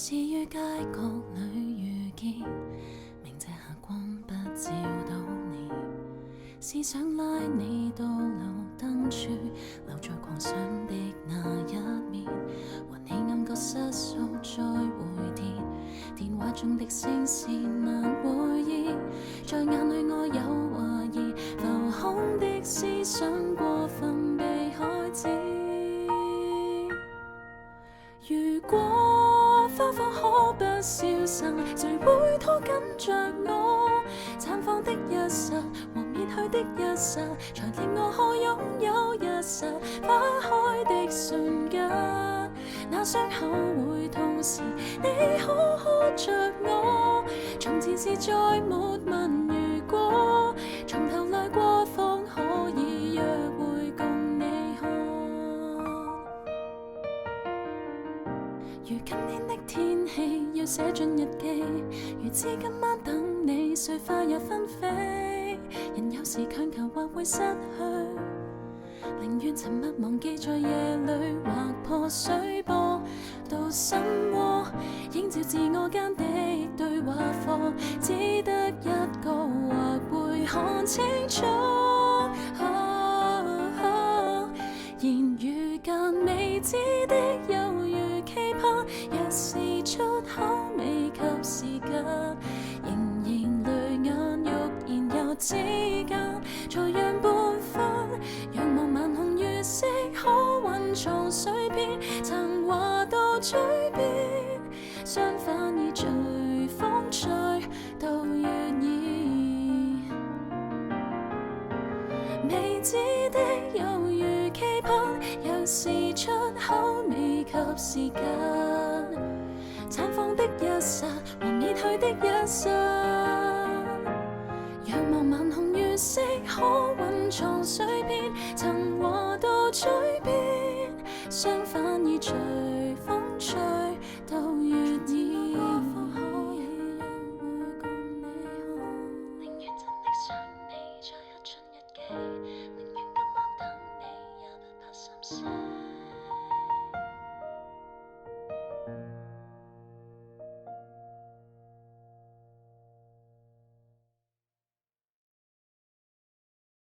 是於街角裏遇見，明這下光不照到你，是想拉你到路燈處，留在狂想的那一面，還你暗覺失速再回電，電話中的聲線難回憶，在眼裏我有懷疑，浮空的思想過分被開展。如果花火可不消散，誰會拖緊着我？綻放的一剎和滅去的一剎，才令我可擁有一剎花開的瞬間。那傷口會痛時，你可呵着我。從前是再沒問如果，從頭來過方可以約會共你看。如今天的天氣要寫進日記，如知今晚等你，碎花也紛飛。人有時強求或會失去，寧願沉默忘記在夜裏，劃破水波到心窩，映照自我間的對話課，只得一個或會看清楚。言語間未知的猶如期盼，若是出口未及時間，仍然淚眼欲言又之間，才讓半分仰望晚空月色，可蘊藏碎片，曾話到嘴邊，相反而隨風吹到願意。未知的猶如期盼，若是出口未及時間，綻放的一剎和滅去的一剎，仰望晚空月色，可蘊藏碎片，曾話到嘴邊，相反而隨